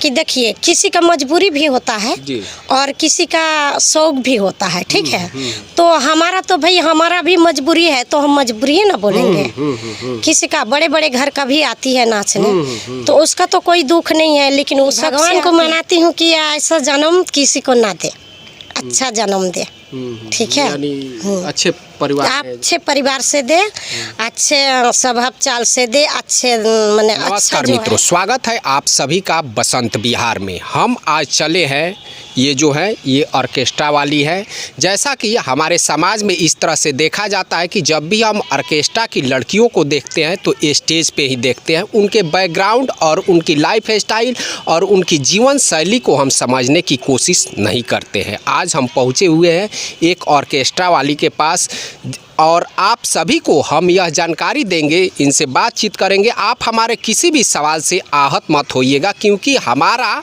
कि देखिए किसी का मजबूरी भी होता है और किसी का शौक भी होता है, ठीक है। तो हमारा तो भाई हमारा भी मजबूरी है तो हम मजबूरी ही ना बोलेंगे। किसी का बड़े बड़े घर का भी आती है नाचने, तो उसका तो कोई दुख नहीं है, लेकिन उस भगवान को मनाती हूँ कि ऐसा जन्म किसी को ना दे, अच्छा जन्म दे, ठीक है। अच्छे परिवार, अच्छे परिवार से दे, अच्छे स्वभाव चाल से दे, अच्छे माने नमस्कार मित्रों, स्वागत है आप सभी का बसंत बिहार में। हम आज चले हैं, ये जो है ये ऑर्केस्ट्रा वाली है। जैसा कि हमारे समाज में इस तरह से देखा जाता है कि जब भी हम ऑर्केस्ट्रा की लड़कियों को देखते हैं तो स्टेज पे ही देखते हैं, उनके बैकग्राउंड और उनकी लाइफ स्टाइल और उनकी जीवन शैली को हम समझने की कोशिश नहीं करते हैं। आज हम पहुँचे हुए हैं एक ऑर्केस्ट्रा वाली के पास और आप सभी को हम यह जानकारी देंगे, इनसे बातचीत करेंगे। आप हमारे किसी भी सवाल से आहत मत होइएगा, क्योंकि हमारा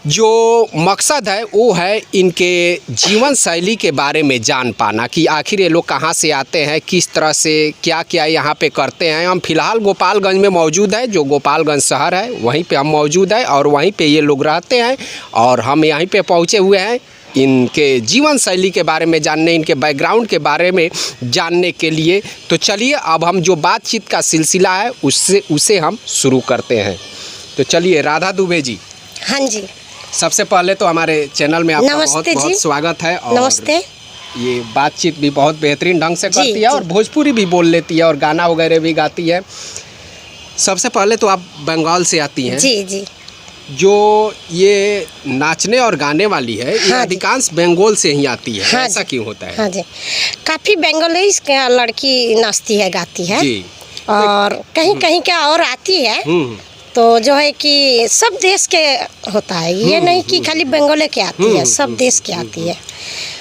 जो मकसद है वो है इनके जीवन शैली के बारे में जान पाना कि आखिर ये लोग कहाँ से आते हैं, किस तरह से क्या क्या यहाँ पे करते हैं। हम फिलहाल गोपालगंज में मौजूद है, जो गोपालगंज शहर है वहीं पे हम मौजूद है और वहीं पे ये लोग रहते हैं और हम यहीं पे पहुँचे हुए हैं इनके जीवन शैली के बारे में जानने, इनके बैकग्राउंड के बारे में जानने के लिए। तो चलिए अब हम जो बातचीत का सिलसिला है उसे हम शुरू करते हैं। तो चलिए राधा दुबे जी। हाँ जी, सबसे पहले तो हमारे चैनल में आपका बहुत बहुत स्वागत है। और नमस्ते। ये बातचीत भी बहुत बेहतरीन ढंग से करती है और भोजपुरी भी बोल लेती है और गाना वगैरह भी गाती है। सबसे पहले तो आप बंगाल से आती हैं। जी जी। जो ये नाचने और गाने वाली है, ये अधिकांश बंगाल से ही आती है। ऐसा क्यों होता है? हाँ जी, काफ़ी बंगालीज लड़की नाचती है, गाती है जी। और कहीं कहीं क्या और आती है, तो जो है कि सब देश के होता है, ये नहीं कि खाली बंगाल के आती है, सब देश के आती है।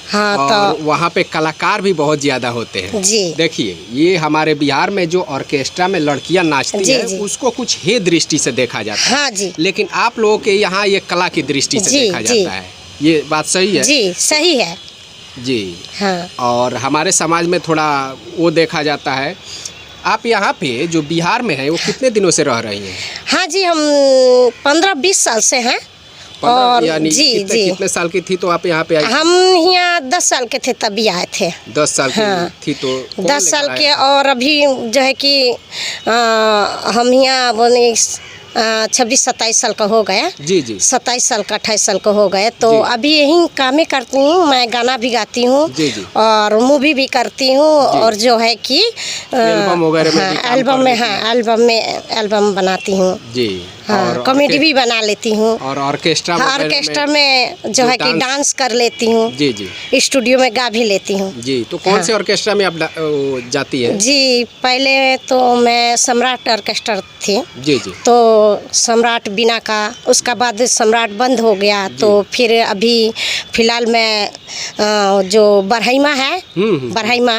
हाँ, तो वहाँ पे कलाकार भी बहुत ज़्यादा होते हैं जी। देखिए ये हमारे बिहार में जो ऑर्केस्ट्रा में लड़कियाँ नाचती हैं उसको कुछ हे दृष्टि से देखा जाता है। हाँ जी। लेकिन आप लोगों के यहाँ ये कला की दृष्टि से देखा जाता है, ये बात सही है? जी सही है जी। हाँ। और हमारे समाज में थोड़ा वो देखा जाता है। आप यहाँ पे जो बिहार में है वो कितने दिनों से रह रही हैं? हाँ जी, हम 15-20 साल से हैं। और जी कितने साल की थी तो आप यहाँ पे आई? हम यहाँ 10 साल के थे तभी आए थे। 10 साल की थी तो 10 साल के। और अभी जो है कि हम यहाँ बोले 26-27 साल का हो गया। जी जी। 27 साल का 28 साल का हो गए। तो अभी यही काम ही करती हूँ, मैं गाना भी गाती हूँ और मूवी भी करती हूँ और जो है कि एल्बम वगैरह में एल्बम बनाती हूँ जी। हाँ, कॉमेडी भी बना लेती हूँ और ऑर्केस्ट्रा में जो है कि डांस कर लेती हूँ जी जी। स्टूडियो में गा भी लेती हूँ जी। तो कौन से ऑर्केस्ट्रा में आप जाती है? जी पहले तो मैं सम्राट ऑर्केस्ट्रा थी जी जी। तो सम्राट बीना का, उसका बाद सम्राट बंद हो गया, तो फिर अभी फिलहाल मैं जो बरहईमा है, बरहईमा,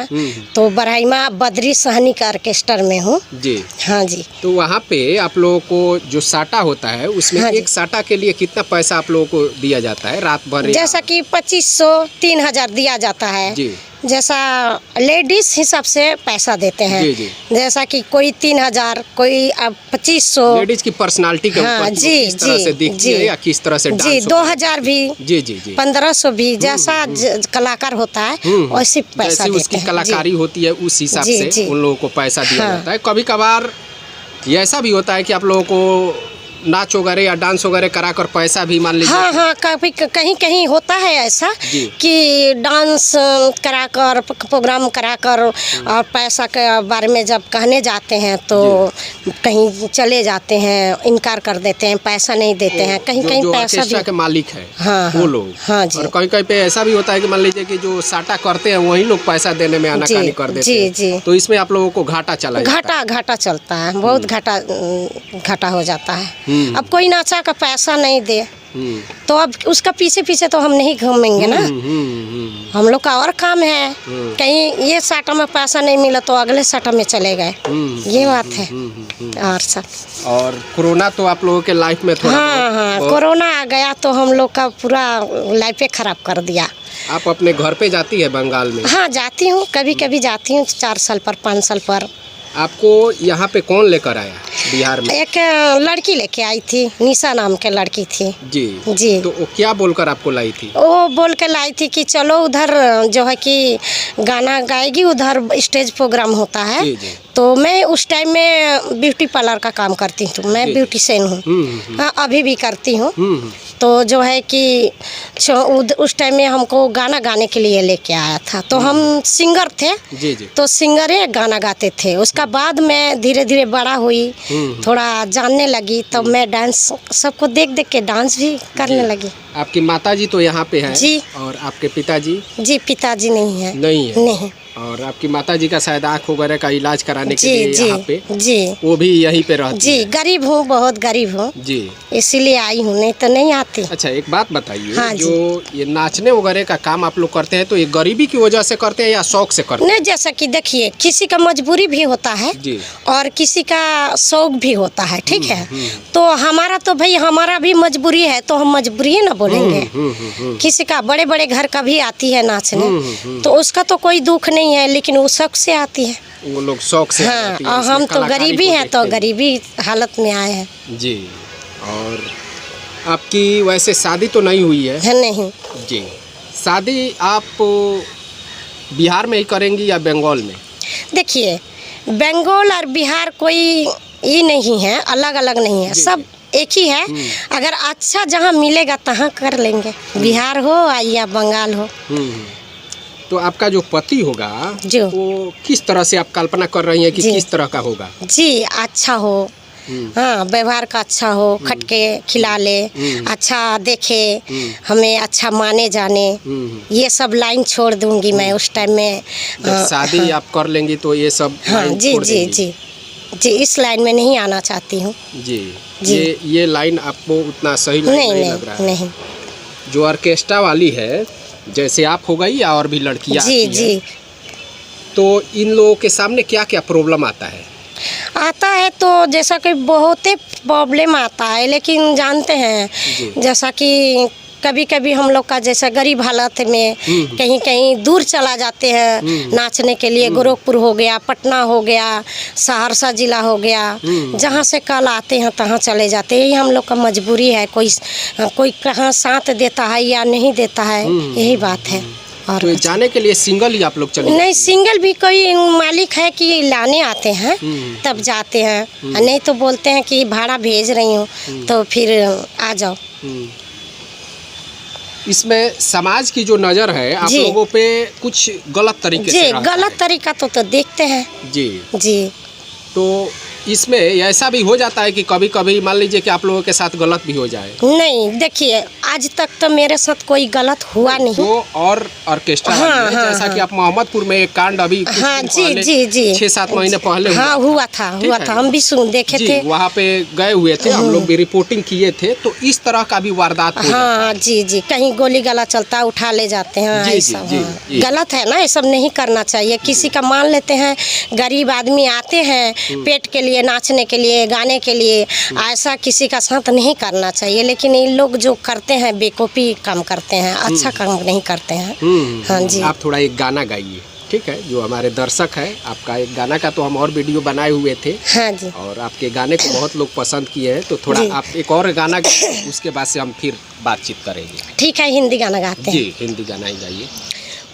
तो बरहईमा बद्री सहनी का ऑर्केस्ट्रा में हूँ जी। हाँ जी। तो वहाँ पे आप लोगों को जो साटा होता है उसमें एक साटा के लिए कितना पैसा आप लोगों को दिया जाता है रात भर? जैसा कि 2500-3000 दिया जाता है जी। जैसा लेडीज हिसाब से पैसा देते हैं जी जी। जैसा कि कोई 3000, कोई 2500। लेडीज की पर्सनालिटी के ऊपर किस तरह से दिखती है या किस तरह से डांस जी 2000 भी जी जी जी 1500 भी, जैसा कलाकार होता है वैसे पैसा देते हैं। उसकी कलाकारी होती है उस हिसाब से उन लोगों को पैसा दिया जाता है। कभी कभार ये ऐसा भी होता है कि आप लोगों को नाच वगैरह या डांस वगैरह कराकर पैसा भी मान लीजिए। हाँ हाँ, कभी कहीं कहीं होता है ऐसा कि डांस कराकर, प्रोग्राम कराकर और पैसा के बारे में जब कहने जाते हैं तो कहीं चले जाते हैं, इनकार कर देते हैं, पैसा नहीं देते हैं। कहीं कहीं पैसा भी के मालिक है हाँ वो लोग। हाँ जी। और कहीं कहीं पे ऐसा भी होता है कि मान लीजिए कि जो साटा करते हैं वही लोग पैसा देने में आनाकानी कर देते हैं। जी जी। तो इसमें आप लोगों को घाटा चला घाटा चलता है, बहुत घाटा हो जाता है। अब कोई नाचा का पैसा नहीं दे तो अब उसका पीछे पीछे तो हम नहीं घूमेंगे ना। हम लोग का और काम है, कहीं ये साटा में पैसा नहीं मिला तो अगले साटा में चले गए, ये बात है। और सब और कोरोना तो आप लोगों के लाइफ में थोड़ा हाँ, कोरोना आ गया तो हम लोग का पूरा लाइफ खराब कर दिया। आप अपने घर पे जाती है बंगाल में? हाँ जाती हूँ, कभी कभी जाती हूँ, 4 साल पर 5 साल पर आपको यहाँ पे कौन लेकर आया बिहार में? एक लड़की लेके आई थी, निशा नाम के लड़की थी। जी जी। तो वो क्या बोलकर आपको लाई थी? वो बोल के लाई थी कि चलो उधर जो है कि गाना गाएगी, उधर स्टेज प्रोग्राम होता है। जी, जी। तो मैं उस टाइम में ब्यूटी पार्लर का काम करती हूँ, मैं ब्यूटिशियन हूँ। हाँ, अभी भी करती हूँ। तो जो है कि उस टाइम में हमको गाना गाने के लिए लेके आया था। तो हम सिंगर थे। जी जी। तो सिंगरे गाना गाते थे। उसका बाद मैं धीरे धीरे बड़ा हुई, थोड़ा जानने लगी, तब मैं डांस सबको देख देख के डांस भी करने लगी। आपकी माताजी तो यहाँ पे हैं? जी। और आपके पिताजी? जी, पिताजी नहीं है। नहीं है? नहीं। और आपकी माताजी का शायद आँख वगैरह का इलाज कराने के लिए जी यहाँ पे? जी। वो भी यहीं पे रहती जी, है? गरीब हूँ, बहुत गरीब हूँ। जी। इसीलिए आई हूँ, नहीं तो नहीं आती। अच्छा, एक बात बताइए। हाँ जो ये नाचने वगैरह का काम आप लोग करते हैं, तो ये गरीबी की वजह से करते हैं या शौक से करते हैं? नहीं, जैसा कि देखिए, किसी का मजबूरी भी होता है जी। और किसी का शौक भी होता है, ठीक है। तो हमारा तो भाई हमारा भी मजबूरी है, तो हम मजबूरी ना बोलेंगे। किसी का बड़े बड़े घर का भी आती है नाचने, तो उसका तो कोई दुख नहीं है, लेकिन वो शौक से आती है। वो लोग शौक से हाँ, आती है, और इसमें हम तो कलाकारी गरीबी को हैं, तो देखते हैं। गरीबी हालत में आए हैं। जी। और आपकी वैसे शादी तो नहीं हुई है? है नहीं। जी। शादी आप बिहार में ही करेंगी या बंगाल में? देखिए, बंगाल और बिहार कोई ये नहीं है, अलग अलग नहीं है, सब एक ही है। अगर अच्छा जहाँ मिलेगा तहाँ कर लेंगे, बिहार हो या बंगाल हो। तो आपका जो पति होगा, जो वो किस तरह से आप कल्पना कर रही हैं कि जी। किस तरह का होगा? जी, अच्छा हो। हाँ, व्यवहार का अच्छा हो, खटके खिला ले, अच्छा देखे, हमें अच्छा माने जाने, ये सब लाइन छोड़ दूंगी मैं उस टाइम में। जब शादी आप कर लेंगी तो ये सब हाँ, लाइन जी छोड़ जी देंगी? जी जी, इस लाइन में नहीं आना चाहती हूँ। जी। जी। ये लाइन आपको उतना सही लाइन नहीं नहीं लग रहा है? नहीं। जो ऑर्केस्ट्रा वाली है, जैसे आप हो गई या और भी लड़कियां जी आती जी। हैं, तो इन लोगों के सामने क्या क्या प्रॉब्लम आता है? आता है तो जैसा कि बहुत ही प्रॉब्लम आता है, लेकिन जानते हैं जी। जैसा कि कभी कभी हम लोग का जैसा गरीब हालत में कहीं कहीं दूर चला जाते हैं नाचने के लिए। गोरखपुर हो गया, पटना हो गया, सहरसा जिला हो गया, जहाँ से कल आते हैं तहाँ चले जाते हैं। यही हम लोग का मजबूरी है, कोई कहाँ साथ देता है या नहीं देता है, यही बात है। और तो जाने के लिए सिंगल ही आप लोग चले नहीं, जाती हैं? सिंगल भी कोई मालिक है कि लाने आते हैं तब जाते हैं, नहीं तो बोलते हैं कि भाड़ा भेज रही हूँ तो फिर आ जाओ। इसमें समाज की जो नज़र है आप जी। लोगों पे कुछ गलत तरीके से जी, रहता गलत है। तरीका तो देखते हैं। जी। जी। तो इसमें ऐसा भी हो जाता है कि कभी कभी मान लीजिए कि आप लोगों के साथ गलत भी हो जाए? नहीं, देखिए, आज तक तो मेरे साथ कोई गलत हुआ नहीं। जो और ऑर्केस्ट्रा हाँ, वाली है, हाँ, जैसा हाँ। कि आप मोहम्मदपुर में एक कांड अभी कुछ हाँ, दिन जी पहले, जी जी, 6-7 महीने पहले हाँ, हुआ था, ठीक है? हम भी देखे जी, थे। वहाँ पे गए हुए थे, हम लोग भी रिपोर्टिंग किए थे। तो इस तरह का भी वारदात हो जाता है। हाँ, जी जी, कहीं गोली गला चलता है, उठा ले जाते हैं, जी, ऐसा। जी, हाँ। जी। गलत है ना, ये सब नहीं करना चाहिए। किसी का मान लेते हैं, गरीब आदमी आते हैं पेट के लिए, नाचने के लिए, गाने के लिए, ऐसा किसी का साथ नहीं करना चाहिए। लेकिन ये लोग जो करते हैं बेवकूफ़ी काम करते हैं, अच्छा काम नहीं करते हैं। हाँ जी। आप थोड़ा एक गाना गाइए, ठीक है? जो हमारे दर्शक है, आपका एक गाना का तो हम और वीडियो बनाए हुए थे हाँ जी। और आपके गाने को बहुत लोग पसंद किए हैं। तो थोड़ा जी। आप एक और गाना गाइए, उसके बाद से हम फिर बातचीत करेंगे। ठीक है, हिंदी गाना गाते हैं। जी, हिंदी गाना ही गाइए।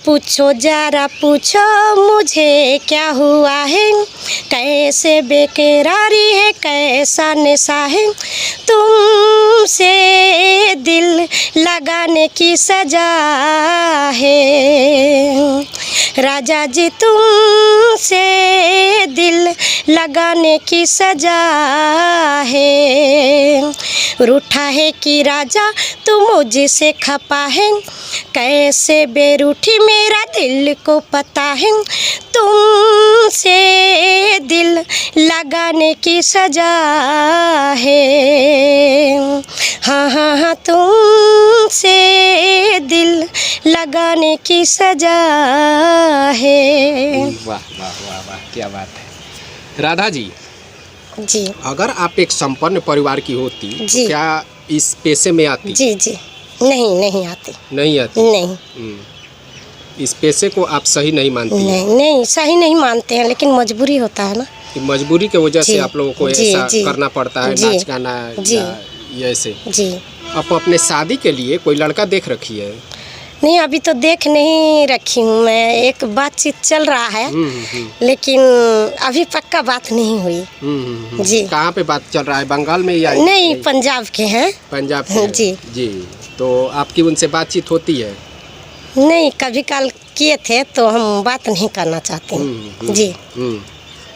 पूछो जरा पूछो मुझे क्या हुआ है, कैसे बेकरारी है, कैसा नशा है, तुमसे दिल लगाने की सजा है। राजा जी तुमसे दिल लगाने की सजा है। रूठा है कि राजा तू मुझसे खपा है, कैसे बेरूठी मेरा दिल को पता है, तुमसे दिल लगाने की सजा है। हाँ हाँ हाँ, तुमसे दिल लगाने की सजा है। वाह वाह वाह वाह, क्या बात है। राधा जी, जी अगर आप एक संपन्न परिवार की होती जी। तो क्या इस पेशे में आती? जी जी, नहीं नहीं आती, नहीं आती। नहीं। इस पैसे को आप सही नहीं मानती हैं? नहीं नहीं, सही नहीं मानते हैं, लेकिन मजबूरी होता है ना। कि मजबूरी के वजह से जी, आप लोगों को जी, ऐसा जी, करना पड़ता है, जी, नाच गाना जी, या ये ऐसे? जी। आप अपने शादी के लिए कोई लड़का देख रखी है? नहीं, अभी तो देख नहीं रखी हूँ मैं, एक बातचीत चल रहा है, लेकिन अभी पक्का बात नहीं हुई। जी। कहाँ पे बात चल रहा है, बंगाल में या? नहीं, पंजाब के हैं। पंजाब के? जी जी। तो आपकी उनसे बातचीत होती है? नहीं, कभी काल किए थे, तो हम बात नहीं करना चाहते हैं। जी।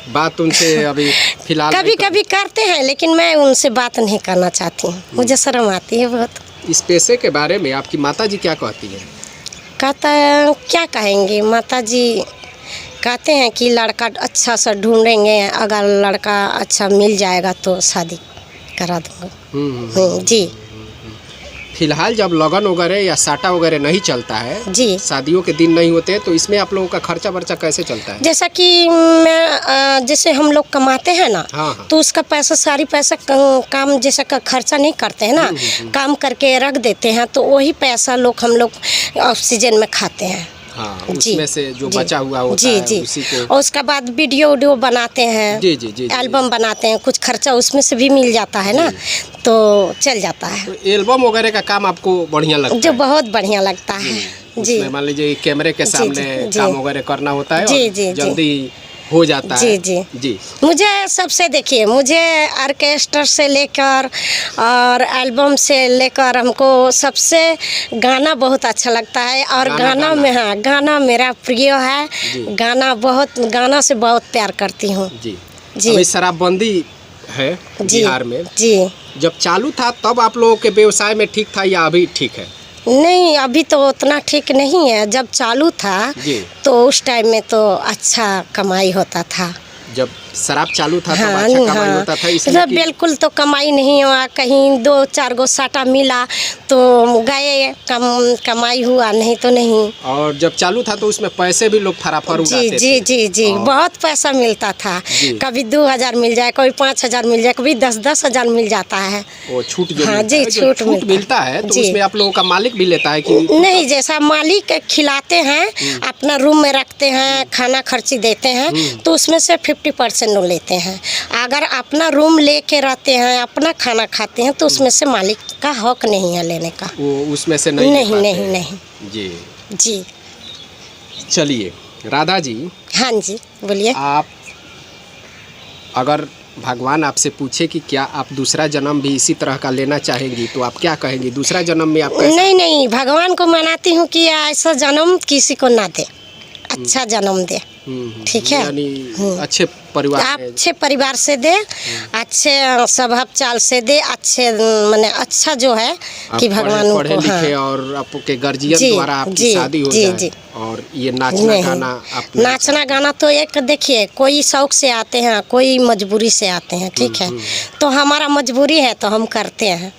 बात उनसे अभी फिलहाल कभी कभी करते हैं, लेकिन मैं उनसे बात नहीं करना चाहती हूँ, मुझे शर्म आती है बहुत। इस पैसे के बारे में आपकी माताजी क्या कहती है? कहता है, क्या कहेंगे माताजी, कहते हैं कि लड़का अच्छा सा ढूंढेंगे, अगर लड़का अच्छा मिल जाएगा तो शादी करा दूँगा। जी। फिलहाल जब लगन वगैरह या साटा वगैरह नहीं चलता है, जी, शादियों के दिन नहीं होते, तो इसमें आप लोगों का खर्चा वर्चा कैसे चलता है? जैसा कि मैं जैसे हम लोग कमाते हैं ना, हाँ। तो उसका पैसा, सारी पैसा काम जैसा का खर्चा नहीं करते हैं ना, काम करके रख देते हैं, तो वही पैसा हम लोग ऑक्सीजन में खाते हैं। हाँ, जी, उसमें से जो जी, बचा हुआ होता जी, है जी, उसी को। और उसका बाद वीडियो बनाते हैं। जी जी जी, एल्बम बनाते हैं, कुछ खर्चा उसमें से भी मिल जाता है ना, तो चल जाता है। तो एल्बम वगैरह का काम आपको बढ़िया लगता जो है? बहुत बढ़िया लगता है। जी। उसमें मान लीजिए कैमरे के सामने जी, काम वगैरह करना होता है, जी, और जी, जल्दी हो जाता जी, है। जी। जी। मुझे सबसे, देखिए, मुझे ऑर्केस्ट्रा से लेकर और एल्बम से लेकर हमको सबसे गाना बहुत अच्छा लगता है, और गाना में, हाँ, गाना मेरा प्रिय है। गाना से बहुत प्यार करती हूँ। जी। जी। अभी शराबबंदी है बिहार में, जी। जब चालू था तब आप लोगों के व्यवसाय में ठीक था या अभी ठीक है? नहीं, अभी तो उतना ठीक नहीं है। जब चालू था तो उस टाइम में तो अच्छा कमाई होता था। जब शराब चालू था हाँ, तब अच्छा कमाई होता था, इसलिए मतलब बिल्कुल तो कमाई नहीं हुआ, कहीं 2-4 गो साटा मिला तो गए, कमाई हुआ, नहीं तो नहीं। और जब चालू था तो उसमें पैसे भी लोग फराफर उड़ाते थे। जी जी जी, बहुत पैसा मिलता था। कभी 2000 मिल जाए, कभी 5000 मिल जाए, कभी 10-10 हजार मिल जाता है। वो छूट जो हाँ, मिलता जी, है, जो छूट मिलता है, तो उसमें आप लोगों का मालिक भी लेता है कि नहीं? जैसा मालिक खिलाते हैं, अपना रूम में रखते हैं, खाना खर्ची देते हैं, तो उसमें से 50% लेते हैं। अगर अपना रूम लेके रहते हैं, अपना खाना खाते हैं, तो उसमें से मालिक का हक नहीं है लेने का। वो उसमें से नहीं नहीं नहीं नहीं। जी जी। चलिए राधा जी, हाँ जी, बोलिए। आप अगर भगवान आपसे पूछे कि क्या आप दूसरा जन्म भी इसी तरह का लेना चाहेंगी, तो आप क्या कहेंगी? दूसरा जन्म में आप कैसा? नहीं नहीं, भगवान को मनाती हूँ कि ऐसा जन्म किसी को ना दे, अच्छा जन्म दे। ठीक है, यानी अच्छे परिवार में, अच्छे परिवार से दे, अच्छे स्वभाव चाल से दे, अच्छे माने अच्छा जो है कि भगवान को, पढ़े लिखे, और आपके गार्जियन द्वारा आपकी शादी हो जाए, और ये नाचना गाना, नाचना गाना तो एक, देखिए, कोई शौक से आते हैं, कोई मजबूरी से आते हैं, ठीक है, तो हमारा मजबूरी है तो हम करते हैं।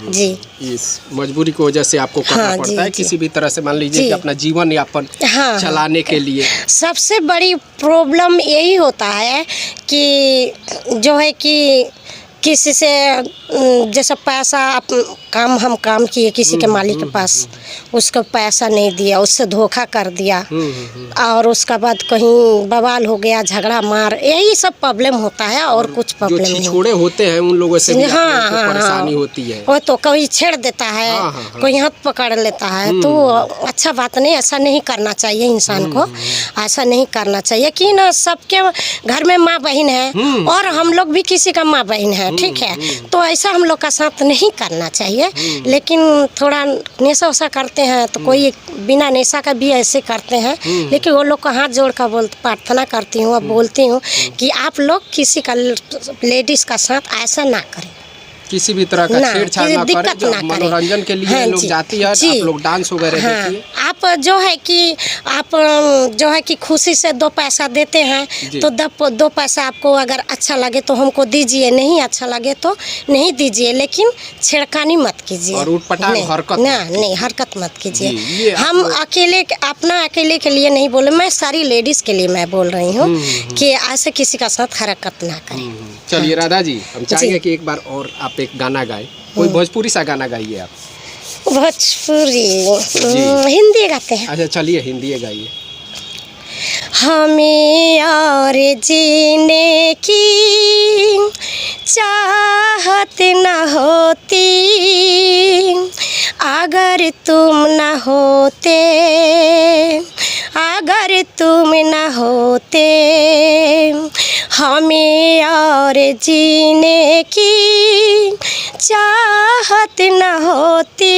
जी। इस मजबूरी की वजह से आपको करना पड़ता है, किसी भी तरह से, मान लीजिए कि अपना जीवन यापन चलाने के लिए। सबसे बड़ी प्रॉब्लम यही होता है कि जो है कि किसी से जैसा पैसा हम काम किए किसी के मालिक के पास, उसको पैसा नहीं दिया, उससे धोखा कर दिया, और उसका बाद कहीं बवाल हो गया, झगड़ा मार, यही सब प्रॉब्लम होता है, और कुछ प्रॉब्लम नहीं। छोड़े होते हैं उन लोगों से भी परेशानी होती है। वो तो कोई छेड़ देता है, कोई हाथ पकड़ लेता है, तो अच्छा बात नहीं, ऐसा नहीं करना चाहिए इंसान को, ऐसा नहीं करना चाहिए कि ना, सबके घर में माँ बहन है, और हम लोग भी किसी का माँ बहन है, ठीक है, तो ऐसा हम लोग का साथ नहीं करना चाहिए। लेकिन थोड़ा नशा वशा करते हैं, तो कोई बिना नशा का भी ऐसे करते हैं, लेकिन वो लोग को हाथ जोड़ कर प्रार्थना करती हूँ, और बोलती हूँ कि आप लोग किसी का, लेडीज का साथ ऐसा ना करें, किसी भी तरह का छेड़छाड़ ना करें। जो मनोरंजन के लिए लोग जाती है, आप लोग डांस वगैरह देखिए। आप जो है कि खुशी से 2 पैसा देते हैं, तो 2 पैसा आपको अगर अच्छा लगे तो हमको दीजिए, नहीं अच्छा लगे तो नहीं दीजिए, लेकिन छेड़खानी मत कीजिए, और उटपटांग हरकत नहीं हरकत मत कीजिए। हम अपना अकेले के लिए नहीं बोले, मैं सारी लेडीज के लिए मैं बोल रही हूँ कि ऐसे किसी का साथ हरकत ना करें। चलिए राधा जी, हम चाहेंगे कि एक बार और आप एक गाना गाए, कोई भोजपुरी सा गाना गाइए आप। भोजपुरी हिंदी गाते हैं। अच्छा चलिए हिंदी गाइए। हमें और जीने की चाहत न होती अगर तुम न होते, अगर तुम न होते। हमें और जीने की चाहत न होती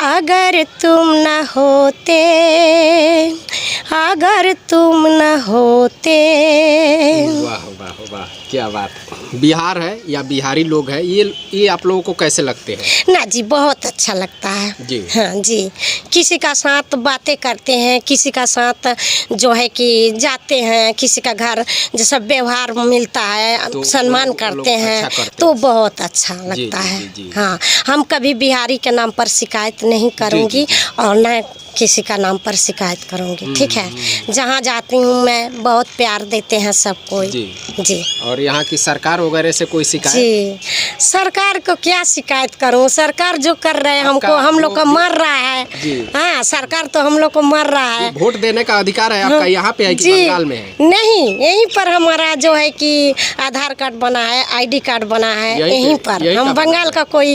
अगर तुम न होते, अगर तुम न होते। वाह वाह वाह, क्या बात। बिहार है या बिहारी लोग हैं, ये आप लोगों को कैसे लगते हैं? ना जी बहुत अच्छा लगता है जी। हाँ जी। किसी का साथ बातें करते हैं, किसी का साथ जो है कि जाते हैं, किसी का घर जैसा व्यवहार मिलता है, तो सम्मान करते हैं, अच्छा करते तो बहुत अच्छा लगता जी, है। जी, जी। हाँ, हम कभी बिहारी के नाम पर शिकायत नहीं करूँगी और न किसी का नाम पर शिकायत करूँगी। ठीक है, जहाँ जाती हूँ मैं बहुत प्यार देते हैं सब कोई जी। और यहाँ की सरकार वगैरह से कोई शिकायत? जी, सरकार को क्या शिकायत करूं, सरकार जो कर रहे हैं हमको, हम लोग को मर रहा है। हाँ, सरकार तो हम लोग को मर रहा है। वोट देने का अधिकार है आपका यहाँ पे है कि बंगाल में है? नहीं, यहीं पर हमारा जो है कि आधार कार्ड बना है, आईडी कार्ड बना है, यहीं पर। हम बंगाल का कोई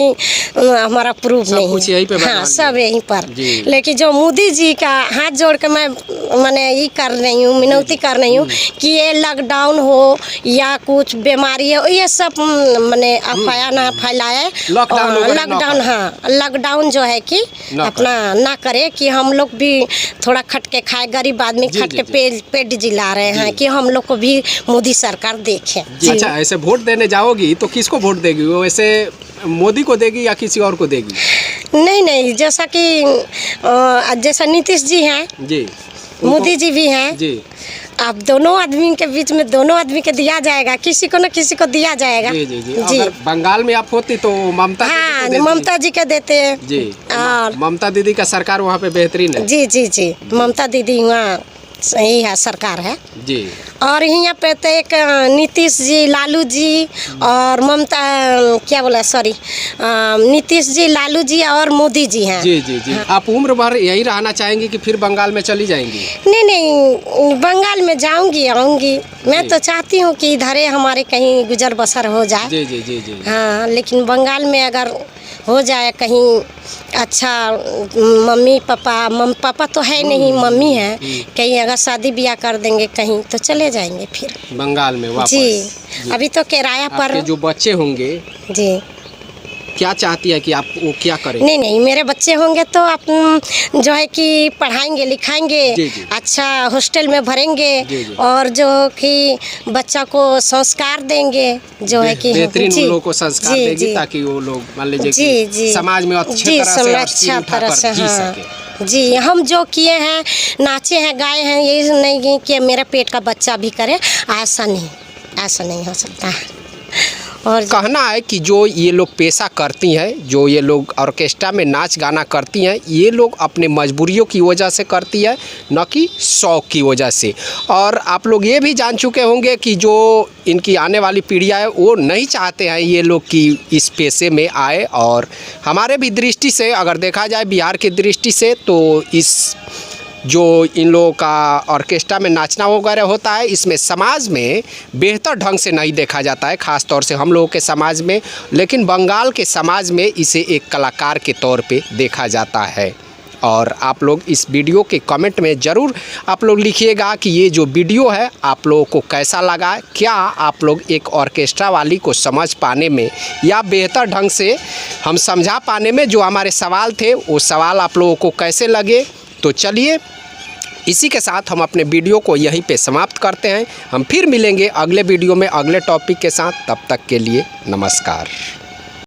हमारा प्रूफ नहीं कुछ यहीं पे। हाँ, सब यहीं पर। लेकिन जो मोदी जी का हाथ जोड़ के मैंने ये कर रही हूँ, मिनौती कर रही हूँ कि ये लॉकडाउन हो या कुछ बीमारी है, ये सब मैंने अफवाह ना फैलाए। लॉकडाउन हाँ, लॉकडाउन जो है कि अपना ना करे, कि हम लोग भी थोड़ा खट के खाए, गरीब आदमी खट के पेट जिला रहे हैं, कि हम लोग को भी मोदी सरकार देखे। अच्छा, ऐसे वोट देने जाओगी तो किसको वोट देगी? वो ऐसे मोदी को देगी या किसी और को देगी? नहीं, जैसा कि जैसा नीतीश जी हैं जी, मोदी जी भी हैं जी। अब दोनों आदमी के बीच में दोनों आदमी के दिया जाएगा, किसी को न किसी को दिया जाएगा। जी जी जी। अगर बंगाल में आप होती तो ममता हाँ, ममता जी के देते हैं जी। और ममता दीदी का सरकार वहाँ पे बेहतरीन है। जी जी जी, ममता दीदी वहाँ सही है, सरकार है जी। और यहाँ पे तो एक नीतीश जी, लालू जी और ममता क्या बोला, सॉरी, नीतीश जी, लालू जी और मोदी जी हैं। जी जी जी। हाँ। आप उम्र भर यही रहना चाहेंगी कि फिर बंगाल में चली जाएंगी? नहीं, बंगाल में जाऊंगी, आऊंगी। मैं तो चाहती हूँ कि इधर हमारे कहीं गुजर बसर हो जाए। जी जी जी जी। हाँ, लेकिन बंगाल में अगर हो जाए कहीं अच्छा, मम्मी पापा तो है नहीं, मम्मी है, कहीं अगर शादी ब्याह कर देंगे कहीं तो चले जाएंगे फिर बंगाल में वापस। जी। अभी तो किराया पर जो बच्चे होंगे जी, क्या चाहती है कि आप वो क्या करें? नहीं, मेरे बच्चे होंगे तो आप जो है कि पढ़ाएंगे लिखाएंगे, अच्छा हॉस्टल में भरेंगे और जो कि बच्चा को संस्कार देंगे, जो है कि बेहतरीन उन लोगों को संस्कार देगी, ताकि वो लोग मान लीजिए समाज में अच्छा तरह से जी सके। जी, हम जो किए हैं, नाचे हैं, गाए हैं, यही नहीं कि मेरे पेट का बच्चा भी करे, ऐसा नहीं हो सकता है। और कहना है कि जो ये लोग पेशा करती हैं, जो ये लोग ऑर्केस्ट्रा में नाच गाना करती हैं, ये लोग अपने मजबूरियों की वजह से करती है, न कि शौक की वजह से। और आप लोग ये भी जान चुके होंगे कि जो इनकी आने वाली पीढ़ियाँ है वो नहीं चाहते हैं ये लोग कि इस पेशे में आए। और हमारे भी दृष्टि से अगर देखा जाए, बिहार की दृष्टि से, तो इस जो इन लोगों का ऑर्केस्ट्रा में नाचना वगैरह होता है, इसमें समाज में बेहतर ढंग से नहीं देखा जाता है, ख़ास तौर से हम लोगों के समाज में। लेकिन बंगाल के समाज में इसे एक कलाकार के तौर पे देखा जाता है। और आप लोग इस वीडियो के कमेंट में ज़रूर आप लोग लिखिएगा कि ये जो वीडियो है आप लोगों को कैसा लगा। क्या आप लोग एक ऑर्केस्ट्रा वाली को समझ पाने में या बेहतर ढंग से हम समझा पाने में जो हमारे सवाल थे, वो सवाल आप लोगों को कैसे लगे। तो चलिए, इसी के साथ हम अपने वीडियो को यहीं पे समाप्त करते हैं। हम फिर मिलेंगे अगले वीडियो में अगले टॉपिक के साथ। तब तक के लिए नमस्कार।